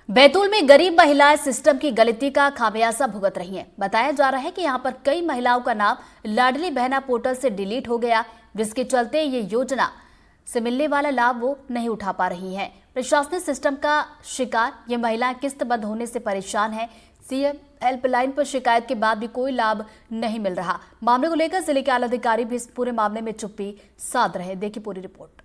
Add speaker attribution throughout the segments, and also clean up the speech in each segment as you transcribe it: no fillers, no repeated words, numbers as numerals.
Speaker 1: बैतूल में गरीब महिलाएं सिस्टम की गलती का खामियाजा भुगत रही हैं। बताया जा रहा है कि यहां पर कई महिलाओं का नाम लाडली बहना पोर्टल से डिलीट हो गया, जिसके चलते ये योजना से मिलने वाला लाभ वो नहीं उठा पा रही हैं। प्रशासनिक सिस्टम का शिकार ये महिलाएं किस्त बंद होने से परेशान हैं। सीएम हेल्पलाइन पर शिकायत के बाद भी कोई लाभ नहीं मिल रहा। मामले को लेकर जिले के आला अधिकारी भी इस पूरे मामले में चुप्पी साध रहे। देखिए पूरी रिपोर्ट।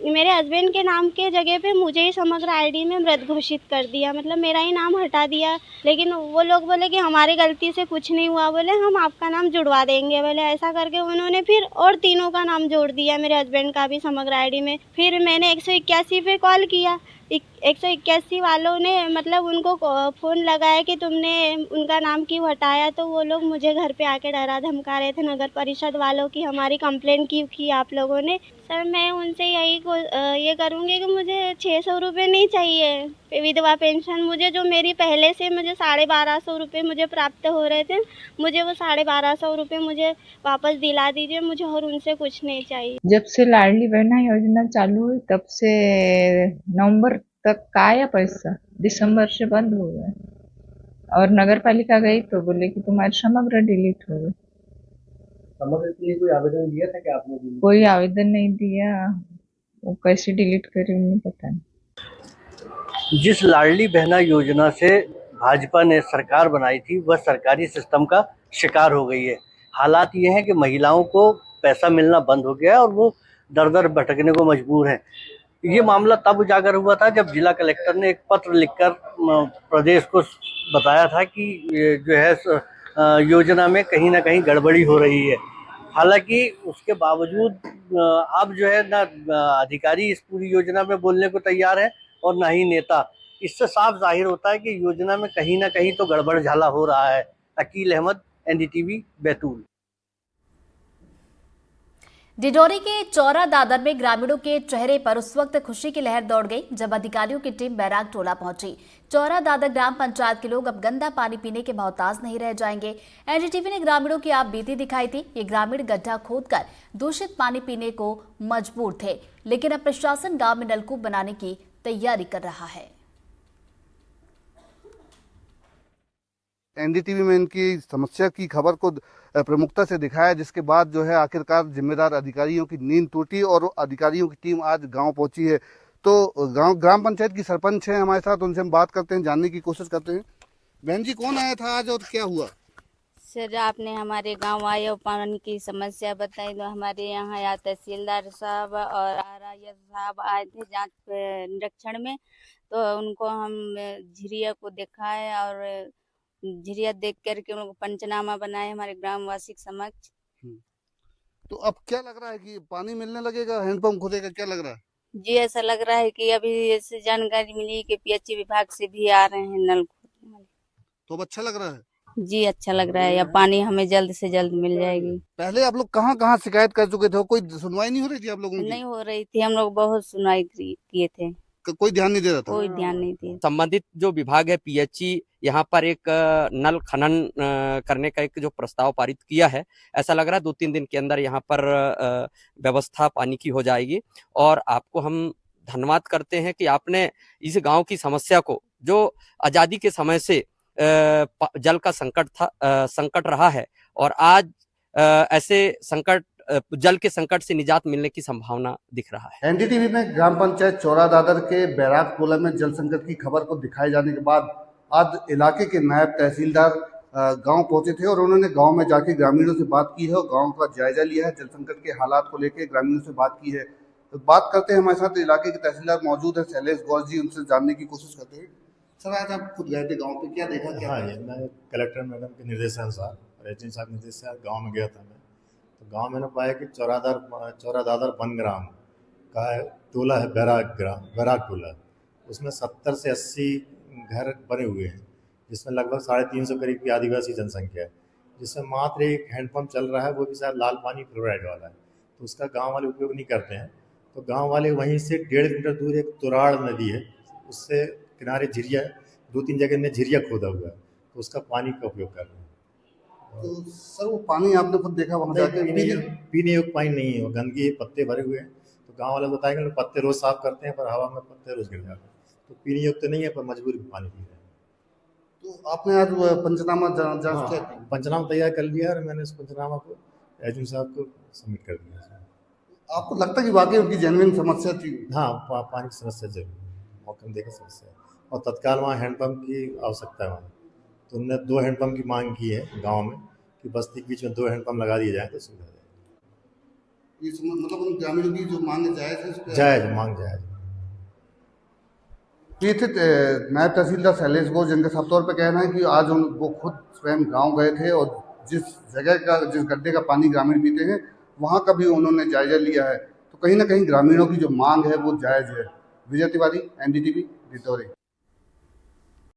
Speaker 2: मेरे हस्बैंड के नाम के जगह पे मुझे ही समग्र आईडी में मृत घोषित कर दिया, मतलब मेरा ही नाम हटा दिया। लेकिन वो लोग बोले कि हमारी गलती से कुछ नहीं हुआ, बोले हम आपका नाम जुड़वा देंगे, बोले ऐसा करके उन्होंने फिर और तीनों का नाम जोड़ दिया, मेरे हस्बैंड का भी समग्र आईडी में। फिर मैंने 181 पे कॉल किया, 181 वालों ने मतलब उनको फ़ोन लगाया कि तुमने उनका नाम क्यों हटाया, तो वो लोग मुझे घर पे आके डरा धमका रहे थे नगर परिषद वालों की हमारी कंप्लेंट क्यों की आप लोगों ने। सर मैं उनसे ये करूँगी कि मुझे 600 रुपये नहीं चाहिए विधवा पेंशन, मुझे जो मेरी पहले से मुझे 1250 रुपये मुझे प्राप्त हो रहे थे, मुझे वो 1250 रुपये मुझे वापस दिला दीजिए, मुझे और उनसे कुछ नहीं चाहिए।
Speaker 3: जब से लाडली बहना योजना चालू हुई तब से नवंबर तक का आया पैसा, दिसंबर से बंद हो गया। और नगर पालिका गई तो बोले कि तुम्हारे समग्र डिलीट हो गए।
Speaker 4: समग्र के लिए कोई आवेदन दिया था कि आपने?
Speaker 3: कोई आवेदन नहीं दिया, वो कैसे डिलीट करे उन्हें पता नहीं।
Speaker 4: जिस लाडली बहना योजना से भाजपा ने सरकार बनाई थी वह सरकारी सिस्टम का शिकार हो गई है। हालात ये हैं कि महिलाओं को पैसा मिलना बंद हो गया और वो दर दर भटकने को मजबूर हैं। ये मामला तब उजागर हुआ था जब जिला कलेक्टर ने एक पत्र लिखकर प्रदेश को बताया था कि जो है योजना में कहीं ना कहीं गड़बड़ी हो रही है। हालांकि उसके बावजूद अब जो है ना अधिकारी इस पूरी योजना में बोलने को तैयार है और ना ही नेता। इससे साफ जाहिर होता है कि योजना में कहीं ना कहीं तो गड़बड़ झाला हो रहा है। अकील अहमद, एनडीटीवी, बैतूल।
Speaker 1: डिडौरी के चौरा दादर में ग्रामीणों के चेहरे पर उस वक्त खुशी की लहर दौड़ गई जब अधिकारियों की टीम बैराग टोला पहुंची। चौरा दादर ग्राम पंचायत के लोग अब गंदा पानी पीने के मोहताज नहीं रह जाएंगे। एनडीटीवी ने ग्रामीणों की आप बीती दिखाई थी। ये ग्रामीण गड्ढा खोदकर दूषित पानी पीने को मजबूर थे, लेकिन अब प्रशासन गांव में नलकूप बनाने की तैयारी कर रहा है।
Speaker 5: एनडीटीवी में इनकी समस्या की खबर को प्रमुखता से दिखाया, जिसके बाद जो है आखिरकार जिम्मेदार अधिकारियों की नींद टूटी और अधिकारियों की टीम आज गांव पहुंची है। तो ग्राम पंचायत की सरपंच हैं हमारे साथ, उनसे हम बात करते हैं, जानने की कोशिश करते हैं। बहन जी, कौन आया था आज और क्या हुआ?
Speaker 6: सर आपने हमारे गांव आए और पानी की समस्या बताई, तो हमारे यहाँ या तहसीलदार साहब और आरआईएस साहब आए थे जांच निरीक्षण में, तो उनको हम झिरिया को दिखाए और झिरिया देख करके उनको पंचनामा बनाए हमारे ग्रामवासी के समक्ष।
Speaker 5: तो अब क्या लग रहा है कि पानी मिलने लगेगा, हैंडपंप खुदेगा, क्या लग रहा है?
Speaker 6: जी ऐसा लग रहा है कि अभी ऐसे जानकारी मिली कि पीएचई विभाग से भी आ रहे हैं नल।
Speaker 5: तो अब अच्छा लग रहा है?
Speaker 6: जी अच्छा लग रहा है, या पानी हमें जल्द से जल्द मिल जाएगी।
Speaker 5: पहले आप लोग कहाँ कहाँ शिकायत कर चुके थे, कोई सुनवाई नहीं हो रही थी आप लोगों की?
Speaker 6: नहीं हो रही थी, हम लोग बहुत सुनवाई किए थे,
Speaker 5: कोई ध्यान नहीं दे रहा था?
Speaker 6: कोई ध्यान नहीं दिया।
Speaker 7: संबंधित जो विभाग है पीएचई यहाँ पर एक नल खनन करने का एक जो प्रस्ताव पारित किया है, ऐसा लग रहा है 2-3 दिन के अंदर यहाँ पर व्यवस्था पानी की हो जाएगी। और आपको हम धन्यवाद करते हैं कि आपने इस गांव की समस्या को, जो आजादी के समय से जल का संकट रहा है, और आज ऐसे संकट जल के संकट से निजात मिलने की संभावना दिख रहा है।
Speaker 5: एनडीटीवी में ग्राम पंचायत चौरा दादर के बैराग टोला में जल संकट की खबर को दिखाए जाने के बाद आज इलाके के नायब तहसीलदार गांव पहुंचे थे और उन्होंने गांव में जाके ग्रामीणों से बात की है और गांव का जायजा लिया है। जल संकट के हालात को लेकर ग्रामीणों से बात की है। तो बात करते हैं, हमारे साथ इलाके के तहसीलदार मौजूद है शैलेश गौर जी, उनसे जानने की कोशिश करते हैं। सर आज आप खुद गए थे गाँव पे, क्या देखा? क्या?
Speaker 8: हाँ, मैं कलेक्टर मैडम के निर्देशानुसार और एसडीएम साहब निर्देशानुसार गाँव में गया था। मैं तो गांव में पाया कि चौरा दादर वन ग्राम का टोला है, बैराग टोला। उसमें 70 से 80 घर बने हुए हैं, जिसमें लगभग 350 करीब की आदिवासी जनसंख्या है, जिसमें मात्र एक हैंडपंप चल रहा है, वो भी शायद लाल पानी फ्लोराइड वाला है, तो उसका गांव वाले उपयोग नहीं करते हैं। तो गांव वाले वहीं से 1.5 किलोमीटर दूर एक तुराड़ नदी है, उससे किनारे झिरिया, 2-3 जगह में झिरिया खोदा हुआ है, तो उसका पानी का उपयोग कर रहे हैं।
Speaker 5: तो सर वो पानी आपने खुद देखा वहाँ जाके?
Speaker 8: पीने योग्य पानी नहीं है, वो गंदगी, पत्ते भरे हुए हैं, तो तो गांव वाले बताएंगे लोग पत्ते रोज साफ करते हैं, पर हवा में पत्ते रोज गिर जाते हैं, तो पीने योग्य तो नहीं है, पर मजबूरी में पानी पी रहे हैं।
Speaker 5: तो आपने आज वो पंचनामा जांच किया?
Speaker 8: हाँ, पंचनामा तैयार कर लिया और मैंने उस पंचनामा को एजेंट साहब को सबमिट कर दिया।
Speaker 5: आपको लगता है कि वाकई उनकी जेन्युइन समस्या थी?
Speaker 8: हाँ, पानी की समस्या जरूर मौके में देखा समस्या है, और तत्काल वहाँ हैंडपम्प की आवश्यकता है वहाँ, तो उन्होंने 2 हैंडपम्प की मांग की है गांव में कि बस्ती के बीच में 2 हैंडपम्प लगा दिए जाए तो सुविधा है।
Speaker 5: मतलब उन ग्रामीणों की जो मांग जायज है?
Speaker 8: जायज मांग जायज।
Speaker 5: ये थे नायब तहसीलदार शैलेश घोष, जिनका साफ तौर पे कहना है कि आज वो खुद स्वयं गांव गए थे और जिस गड्ढे का पानी ग्रामीण पीते हैं वहां का भी उन्होंने जायजा लिया है। तो कहीं ना कहीं ग्रामीणों की जो मांग है वो जायज है। विजय तिवारी, NDTV, डिंडौरी।